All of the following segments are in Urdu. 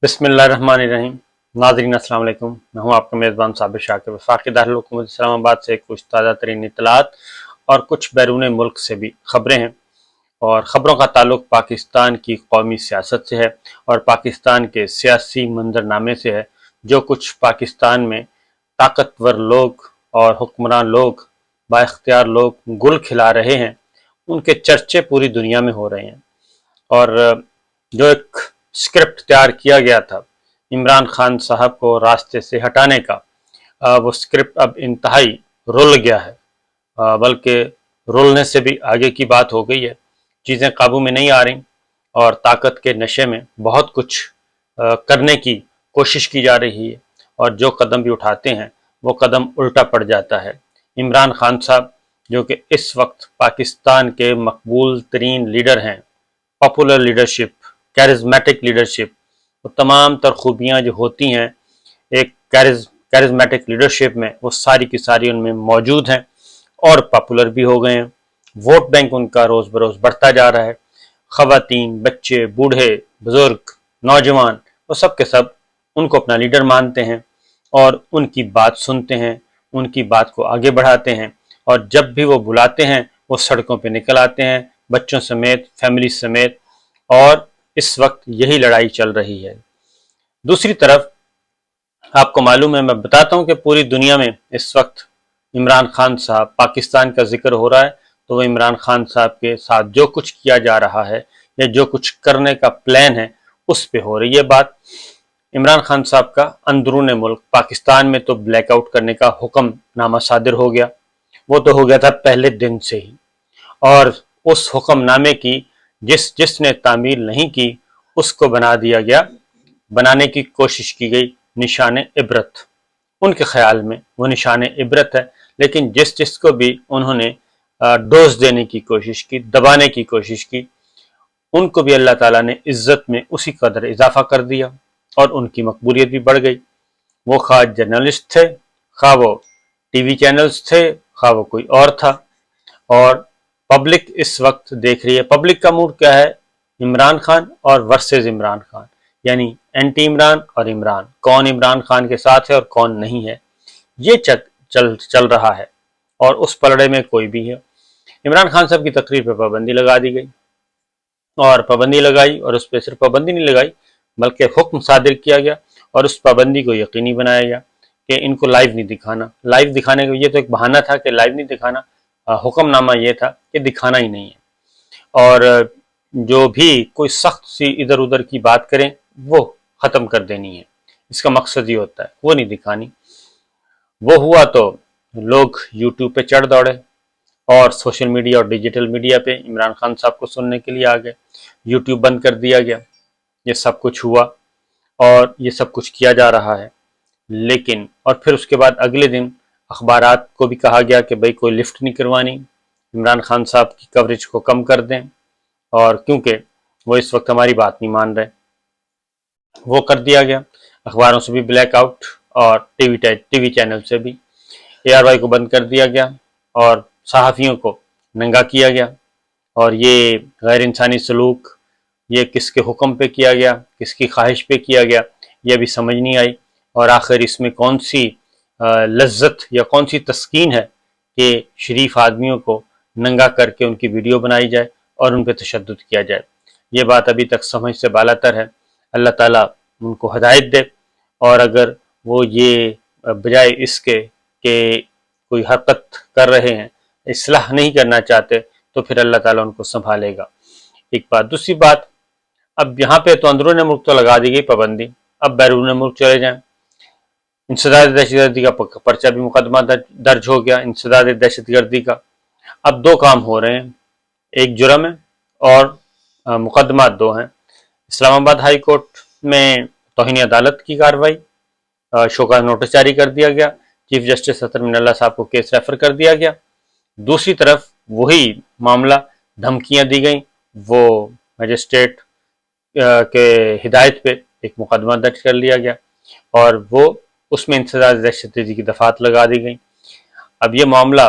بسم اللہ الرحمن الرحیم۔ ناظرین السلام علیکم، میں ہوں آپ کا میزبان صابر شاکر، وفاقی دارالحکومت اسلام آباد سے کچھ تازہ ترین اطلاعات اور کچھ بیرون ملک سے بھی خبریں ہیں، اور خبروں کا تعلق پاکستان کی قومی سیاست سے ہے اور پاکستان کے سیاسی منظرنامے سے ہے۔ جو کچھ پاکستان میں طاقتور لوگ اور حکمران لوگ، با اختیار لوگ گل کھلا رہے ہیں، ان کے چرچے پوری دنیا میں ہو رہے ہیں، اور جو ایک اسکرپٹ تیار کیا گیا تھا عمران خان صاحب کو راستے سے ہٹانے کا، وہ اسکرپٹ اب انتہائی رول گیا ہے، بلکہ رولنے سے بھی آگے کی بات ہو گئی ہے۔ چیزیں قابو میں نہیں آ رہی اور طاقت کے نشے میں بہت کچھ کرنے کی کوشش کی جا رہی ہے، اور جو قدم بھی اٹھاتے ہیں وہ قدم الٹا پڑ جاتا ہے۔ عمران خان صاحب جو کہ اس وقت پاکستان کے مقبول ترین لیڈر ہیں، پاپولر لیڈرشپ، کیرزمیٹک لیڈرشپ، وہ تمام تر خوبیاں جو ہوتی ہیں ایک کیرزمیٹک لیڈرشپ میں، وہ ساری کی ساری ان میں موجود ہیں، اور پاپولر بھی ہو گئے ہیں۔ ووٹ بینک ان کا روز بروز بڑھتا جا رہا ہے۔ خواتین، بچے، بوڑھے، بزرگ، نوجوان، وہ سب کے سب ان کو اپنا لیڈر مانتے ہیں اور ان کی بات سنتے ہیں، ان کی بات کو آگے بڑھاتے ہیں، اور جب بھی وہ بلاتے ہیں وہ سڑکوں پہ نکل آتے ہیں، بچوں سمیت، فیملی سمیت، اور اس وقت یہی لڑائی چل رہی ہے۔ دوسری طرف آپ کو معلوم ہے، میں بتاتا ہوں کہ پوری دنیا میں اس وقت عمران خان صاحب، پاکستان کا ذکر ہو رہا ہے تو وہ عمران خان صاحب کے ساتھ جو کچھ کیا جا رہا ہے یا جو کچھ کرنے کا پلان ہے اس پہ ہو رہی ہے بات۔ عمران خان صاحب کا اندرون ملک پاکستان میں تو بلیک آؤٹ کرنے کا حکم نامہ صادر ہو گیا، وہ تو ہو گیا تھا پہلے دن سے ہی، اور اس حکم نامے کی جس نے تعمیل نہیں کی اس کو بنانے کی کوشش کی گئی نشان عبرت۔ ان کے خیال میں وہ نشان عبرت ہے، لیکن جس کو بھی انہوں نے ڈوز دینے کی کوشش کی، دبانے کی کوشش کی، ان کو بھی اللہ تعالیٰ نے عزت میں اسی قدر اضافہ کر دیا اور ان کی مقبولیت بھی بڑھ گئی۔ وہ خواہ جرنلسٹ تھے، خواہ وہ ٹی وی چینلز تھے، خواہ وہ کوئی اور تھا، اور پبلک اس وقت دیکھ رہی ہے۔ پبلک کا موڈ کیا ہے؟ عمران خان اور ورسز عمران خان، یعنی اینٹی عمران اور عمران، کون عمران خان کے ساتھ ہے اور کون نہیں ہے، یہ چل رہا ہے، اور اس پلڑے میں کوئی بھی ہے۔ عمران خان صاحب کی تقریر پہ پابندی لگا دی گئی، اور پابندی لگائی، اور اس پہ صرف پابندی نہیں لگائی بلکہ حکم صادر کیا گیا، اور اس پابندی کو یقینی بنایا گیا کہ ان کو لائیو نہیں دکھانا۔ لائیو دکھانے کا یہ تو ایک بہانہ تھا کہ لائیو نہیں دکھانا، حکم نامہ یہ تھا کہ دکھانا ہی نہیں ہے، اور جو بھی کوئی سخت سی ادھر ادھر کی بات کریں وہ ختم کر دینی ہے، اس کا مقصد یہ ہوتا ہے، وہ نہیں دکھانی۔ وہ ہوا تو لوگ یوٹیوب پہ چڑھ دوڑے اور سوشل میڈیا اور ڈیجیٹل میڈیا پہ عمران خان صاحب کو سننے کے لیے آ گئے، یوٹیوب بند کر دیا گیا، یہ سب کچھ ہوا اور یہ سب کچھ کیا جا رہا ہے۔ لیکن اور پھر اس کے بعد اگلے دن اخبارات کو بھی کہا گیا کہ بھئی کوئی لفٹ نہیں کروانی، عمران خان صاحب کی کوریج کو کم کر دیں، اور کیونکہ وہ اس وقت ہماری بات نہیں مان رہے، وہ کر دیا گیا۔ اخباروں سے بھی بلیک آؤٹ اور ٹی وی چینل سے بھی، ARY کو بند کر دیا گیا اور صحافیوں کو ننگا کیا گیا، اور یہ غیر انسانی سلوک یہ کس کے حکم پہ کیا گیا، کس کی خواہش پہ کیا گیا، یہ بھی سمجھ نہیں آئی، اور آخر اس میں کون سی لذت یا کون سی تسکین ہے کہ شریف آدمیوں کو ننگا کر کے ان کی ویڈیو بنائی جائے اور ان پہ تشدد کیا جائے۔ یہ بات ابھی تک سمجھ سے بالاتر ہے۔ اللہ تعالیٰ ان کو ہدایت دے، اور اگر وہ یہ بجائے اس کے کہ کوئی حرکت کر رہے ہیں، اصلاح نہیں کرنا چاہتے، تو پھر اللہ تعالیٰ ان کو سنبھالے گا۔ ایک بات۔ دوسری بات، اب یہاں پہ تو اندرون ملک تو لگا دی گئی پابندی، اب بیرون ملک چلے جائیں۔ انسداد دہشت گردی کا پرچہ بھی مقدمہ درج ہو گیا، انسداد دہشت گردی کا۔ اب دو کام ہو رہے ہیں، ایک جرم ہے اور مقدمات دو ہیں۔ اسلام آباد ہائی کورٹ میں توہین عدالت کی کارروائی، شوکاز نوٹس جاری کر دیا گیا، چیف جسٹس اطہر من اللہ صاحب کو کیس ریفر کر دیا گیا۔ دوسری طرف وہی معاملہ، دھمکیاں دی گئیں، وہ مجسٹریٹ کے ہدایت پہ ایک مقدمہ درج کر لیا گیا، اور وہ اس میں انسداد دہشت گردی کی دفعات لگا دی گئیں۔ اب یہ معاملہ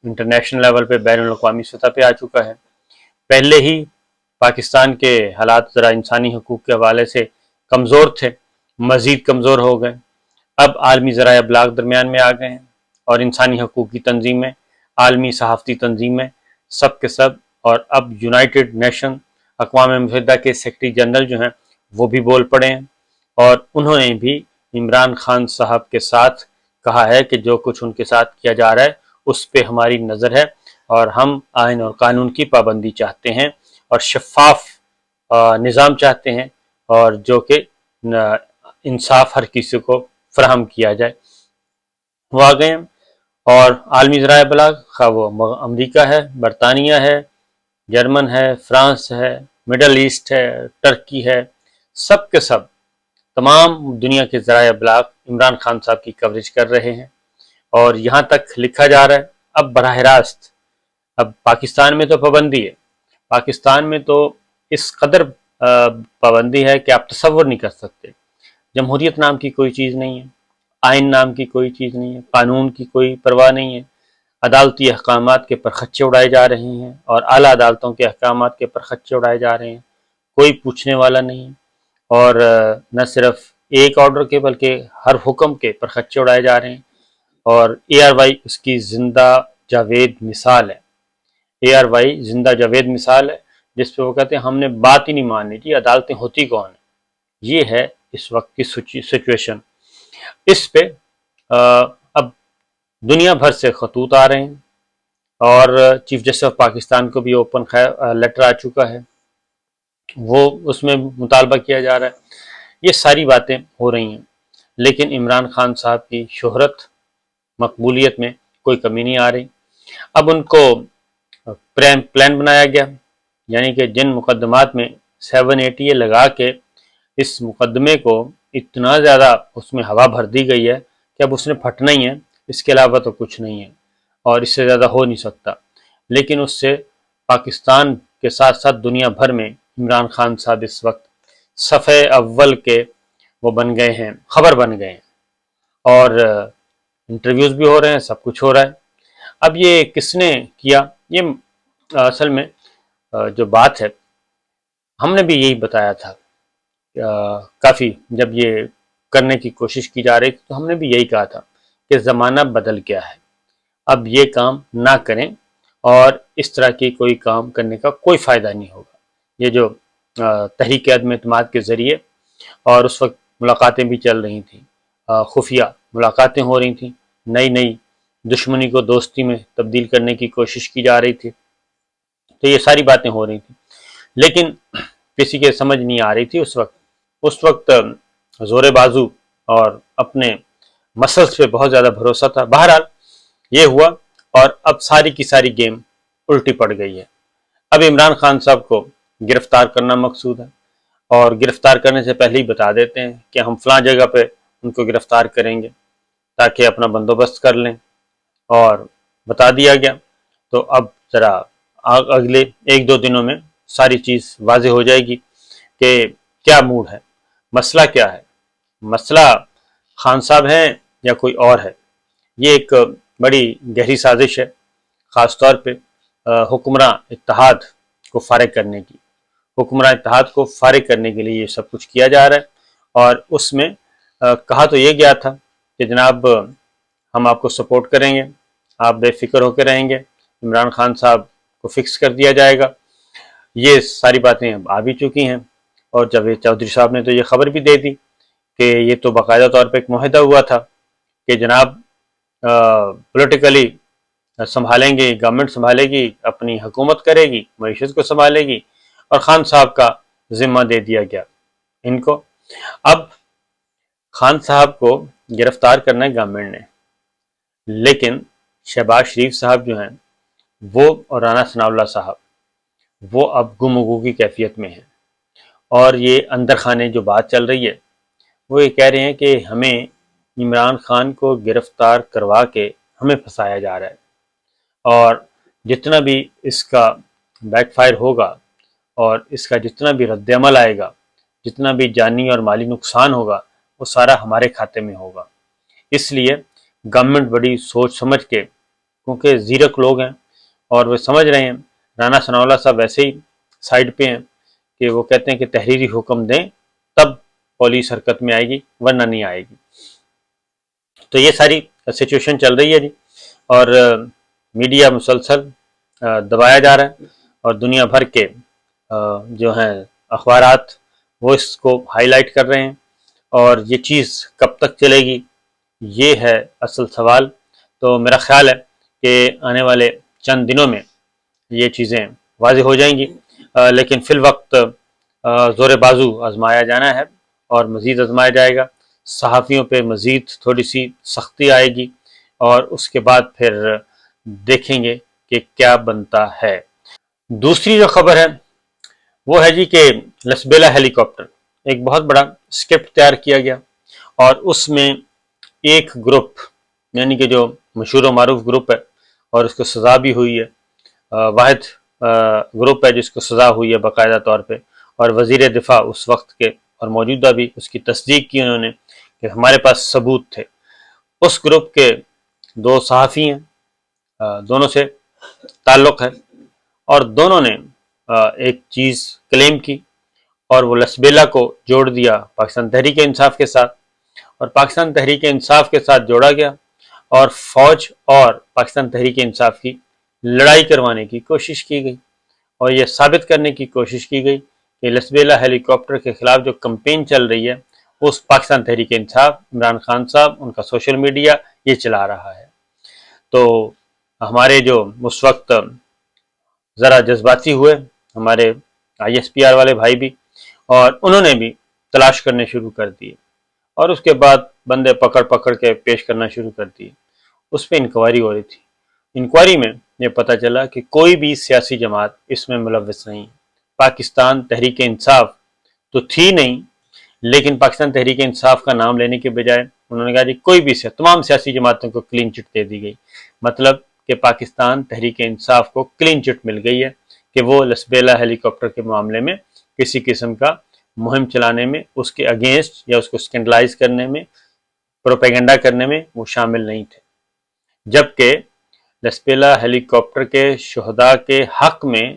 انٹرنیشنل لیول پہ، بین الاقوامی سطح پہ آ چکا ہے۔ پہلے ہی پاکستان کے حالات ذرا انسانی حقوق کے حوالے سے کمزور تھے مزید کمزور ہو گئے. اب عالمی ذرائع ابلاغ درمیان میں آ گئے ہیں اور انسانی حقوق کی تنظیمیں، عالمی صحافتی تنظیمیں، سب کے سب، اور اب یونائٹڈ نیشن اقوام متحدہ کے سیکرٹری جنرل جو ہیں وہ بھی بول پڑے ہیں، اور انہوں نے بھی عمران خان صاحب کے ساتھ کہا ہے کہ جو کچھ ان کے ساتھ کیا جا رہا ہے اس پہ ہماری نظر ہے، اور ہم آئین اور قانون کی پابندی چاہتے ہیں اور شفاف نظام چاہتے ہیں، اور جو کہ انصاف ہر کسی کو فراہم کیا جائے. وہ آ گئے ہیں، اور عالمی ذرائع ابلاغ خواہ وہ امریکہ ہے، برطانیہ ہے، جرمن ہے، فرانس ہے، مڈل ایسٹ ہے، ٹرکی ہے، سب کے سب تمام دنیا کے ذرائع ابلاغ عمران خان صاحب کی کوریج کر رہے ہیں. اور یہاں تک لکھا جا رہا ہے اب براہ راست، اب پاکستان میں تو پابندی ہے، پاکستان میں تو اس قدر پابندی ہے کہ آپ تصور نہیں کر سکتے. جمہوریت نام کی کوئی چیز نہیں ہے، آئین نام کی کوئی چیز نہیں ہے، قانون کی کوئی پرواہ نہیں ہے. عدالتی احکامات کے پرخچے اڑائے جا رہے ہیں اور اعلیٰ عدالتوں کے احکامات کے پرخچے اڑائے جا رہے ہیں، کوئی پوچھنے والا نہیں ہے. اور نہ صرف ایک آرڈر کے بلکہ ہر حکم کے پرخچے اڑائے جا رہے ہیں. اور اے آر وائی اس کی زندہ جاوید مثال ہے، اے آر وائی زندہ جاوید مثال ہے، جس پہ وہ کہتے ہیں ہم نے بات ہی نہیں ماننی جی، عدالتیں ہوتی کون ہیں. یہ ہے اس وقت کی سچویشن. اس پہ اب دنیا بھر سے خطوط آ رہے ہیں، اور چیف جسٹس آف پاکستان کو بھی اوپن لیٹر آ چکا ہے، وہ اس میں مطالبہ کیا جا رہا ہے. یہ ساری باتیں ہو رہی ہیں، لیکن عمران خان صاحب کی شہرت مقبولیت میں کوئی کمی نہیں آ رہی. اب ان کو پلان بنایا گیا، یعنی کہ جن مقدمات میں 780 لگا کے اس مقدمے کو اتنا زیادہ اس میں ہوا بھر دی گئی ہے کہ اب اس نے پھٹنا ہی ہے، اس کے علاوہ تو کچھ نہیں ہے اور اس سے زیادہ ہو نہیں سکتا. لیکن اس سے پاکستان کے ساتھ ساتھ دنیا بھر میں عمران خان صاحب اس وقت صفحے اول کے وہ بن گئے ہیں، خبر بن گئے ہیں، اور انٹرویوز بھی ہو رہے ہیں، سب کچھ ہو رہا ہے. اب یہ کس نے کیا؟ یہ اصل میں جو بات ہے ہم نے بھی یہی بتایا تھا، کافی جب یہ کرنے کی کوشش کی جا رہی تھی تو ہم نے بھی یہی کہا تھا کہ زمانہ بدل گیا ہے، اب یہ کام نہ کریں، اور اس طرح کی کوئی کام کرنے کا کوئی فائدہ نہیں ہوگا. یہ جو تحریک عدم اعتماد کے ذریعے، اور اس وقت ملاقاتیں بھی چل رہی تھیں، خفیہ ملاقاتیں ہو رہی تھیں، نئی نئی دشمنی کو دوستی میں تبدیل کرنے کی کوشش کی جا رہی تھی، تو یہ ساری باتیں ہو رہی تھیں، لیکن کسی کے سمجھ نہیں آ رہی تھی اس وقت زور بازو اور اپنے مسلس پہ بہت زیادہ بھروسہ تھا. بہرحال یہ ہوا، اور اب ساری کی ساری گیم الٹی پڑ گئی ہے. اب عمران خان صاحب کو گرفتار کرنا مقصود ہے، اور گرفتار کرنے سے پہلے ہی بتا دیتے ہیں کہ ہم فلاں جگہ پہ ان کو گرفتار کریں گے تاکہ اپنا بندوبست کر لیں، اور بتا دیا گیا. تو اب ذرا اگلے ایک دو دنوں میں ساری چیز واضح ہو جائے گی کہ کیا موڈ ہے، مسئلہ کیا ہے، مسئلہ خان صاحب ہیں یا کوئی اور ہے. یہ ایک بڑی گہری سازش ہے، خاص طور پہ حکمراں اتحاد کو فارغ کرنے کی، حکمراں اتحاد کو فارغ کرنے کے لیے یہ سب کچھ کیا جا رہا ہے. اور اس میں کہا تو یہ گیا تھا کہ جناب ہم آپ کو سپورٹ کریں گے، آپ بے فکر ہو کے رہیں گے، عمران خان صاحب کو فکس کر دیا جائے گا. یہ ساری باتیں اب آ بھی چکی ہیں، اور جاوید چودھری صاحب نے تو یہ خبر بھی دے دی کہ یہ تو باقاعدہ طور پہ ایک معاہدہ ہوا تھا کہ جناب پولیٹیکلی سنبھالیں گے، گورنمنٹ سنبھالے گی، اپنی حکومت کرے گی، معیشت کو سنبھالے گی، اور خان صاحب کا ذمہ دے دیا گیا ان کو. اب خان صاحب کو گرفتار کرنا ہے گورنمنٹ نے، لیکن شہباز شریف صاحب جو ہیں وہ اور رانا ثناء اللہ صاحب وہ اب گم و گو کی کیفیت میں ہیں. اور یہ اندر خانے جو بات چل رہی ہے وہ یہ کہہ رہے ہیں کہ ہمیں عمران خان کو گرفتار کروا کے ہمیں پھنسایا جا رہا ہے، اور جتنا بھی اس کا بیک فائر ہوگا اور اس کا جتنا بھی رد عمل آئے گا، جتنا بھی جانی اور مالی نقصان ہوگا، وہ سارا ہمارے کھاتے میں ہوگا. اس لیے گورنمنٹ بڑی سوچ سمجھ کے، کیونکہ زیرک لوگ ہیں اور وہ سمجھ رہے ہیں، رانا ثناء اللہ صاحب ویسے ہی سائڈ پہ ہیں کہ وہ کہتے ہیں کہ تحریری حکم دیں تب پولیس حرکت میں آئے گی ورنہ نہیں آئے گی. تو یہ ساری سچویشن چل رہی ہے جی, اور میڈیا مسلسل دبایا جا رہا ہے, اور دنیا بھر کے جو ہیں اخبارات وہ اس کو ہائی لائٹ کر رہے ہیں, اور یہ چیز کب تک چلے گی یہ ہے اصل سوال. تو میرا خیال ہے کہ آنے والے چند دنوں میں یہ چیزیں واضح ہو جائیں گی, لیکن فی الوقت زور بازو آزمایا جانا ہے اور مزید آزمایا جائے گا. صحافیوں پہ مزید تھوڑی سی سختی آئے گی, اور اس کے بعد پھر دیکھیں گے کہ کیا بنتا ہے. دوسری جو خبر ہے وہ ہے جی کہ لسبیلا ہیلی کاپٹر, ایک بہت بڑا اسکرپٹ تیار کیا گیا, اور اس میں ایک گروپ یعنی کہ جو مشہور و معروف گروپ ہے اور اس کو سزا بھی ہوئی ہے, واحد گروپ ہے جس کو سزا ہوئی ہے باقاعدہ طور پہ, اور وزیر دفاع اس وقت کے اور موجودہ بھی اس کی تصدیق کی انہوں نے کہ ہمارے پاس ثبوت تھے. اس گروپ کے 2 صحافی ہیں, دونوں سے تعلق ہے, اور دونوں نے ایک چیز کلیم کی, اور وہ لسبیلا کو جوڑ دیا پاکستان تحریک انصاف کے ساتھ, اور پاکستان تحریک انصاف کے ساتھ جوڑا گیا, اور فوج اور پاکستان تحریک انصاف کی لڑائی کروانے کی کوشش کی گئی, اور یہ ثابت کرنے کی کوشش کی گئی کہ لسبیلا ہیلی کاپٹر کے خلاف جو کمپین چل رہی ہے اس پاکستان تحریک انصاف, عمران خان صاحب, ان کا سوشل میڈیا یہ چلا رہا ہے. تو ہمارے جو اس وقت ذرا جذباتی ہوئے ہمارے آئی ایس پی آر والے بھائی بھی, اور انہوں نے بھی تلاش کرنے شروع کر دیے, اور اس کے بعد بندے پکڑ پکڑ کے پیش کرنا شروع کر دیے. اس پہ انکوائری ہو رہی تھی. انکوائری میں یہ پتہ چلا کہ کوئی بھی سیاسی جماعت اس میں ملوث نہیں. پاکستان تحریک انصاف تو تھی نہیں, لیکن پاکستان تحریک انصاف کا نام لینے کے بجائے انہوں نے کہا جی کوئی بھی تمام سیاسی جماعتوں کو کلین چٹ دے دی گئی. مطلب کہ پاکستان تحریک انصاف کو کلین چٹ مل گئی ہے کہ وہ لسبیلا ہیلی کاپٹر کے معاملے میں کسی قسم کا مہم چلانے میں, اس کے اگینسٹ یا اس کو سکینڈلائز کرنے میں, پروپیگنڈا کرنے میں وہ شامل نہیں تھے. جبکہ لسبیلا ہیلی کاپٹر کے شہداء کے حق میں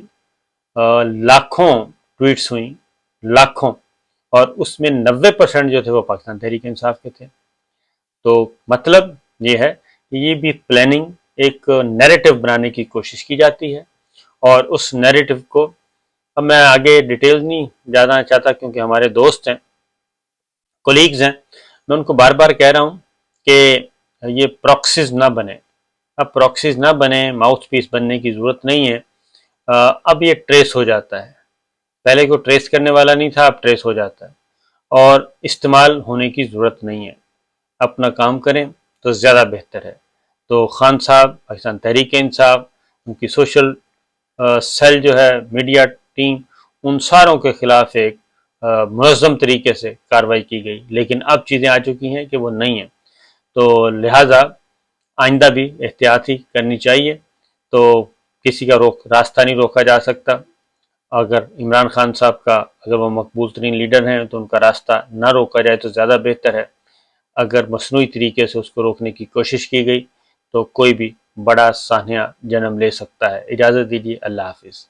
لاکھوں ٹویٹس ہوئیں, لاکھوں, اور اس میں 90% جو تھے وہ پاکستان تحریک انصاف کے تھے. تو مطلب یہ ہے کہ یہ بھی پلاننگ, ایک نیریٹو بنانے کی کوشش کی جاتی ہے, اور اس نیریٹو کو اب میں آگے ڈیٹیل نہیں جانا چاہتا کیونکہ ہمارے دوست ہیں, کولیگز ہیں, میں ان کو بار بار کہہ رہا ہوں کہ یہ پراکسیز نہ بنے. اب پراکسیز نہ بنے, ماؤتھ پیس بننے کی ضرورت نہیں ہے. اب یہ ٹریس ہو جاتا ہے, پہلے کو ٹریس کرنے والا نہیں تھا, اب ٹریس ہو جاتا ہے, اور استعمال ہونے کی ضرورت نہیں ہے. اپنا کام کریں تو زیادہ بہتر ہے. تو خان صاحب, پاکستان تحریک انصاف, ان کی سوشل سیل جو ہے, میڈیا ٹیم, ان ساروں کے خلاف ایک منظم طریقے سے کارروائی کی گئی, لیکن اب چیزیں آ چکی ہیں کہ وہ نہیں ہیں. تو لہٰذا آئندہ بھی احتیاطی کرنی چاہیے. تو کسی کا راستہ نہیں روکا جا سکتا. اگر عمران خان صاحب کا, اگر وہ مقبول ترین لیڈر ہیں تو ان کا راستہ نہ روکا جائے تو زیادہ بہتر ہے. اگر مصنوعی طریقے سے اس کو روکنے کی کوشش کی گئی تو کوئی بھی بڑا سانحہ جنم لے سکتا ہے. اجازت دیجیے, اللہ حافظ.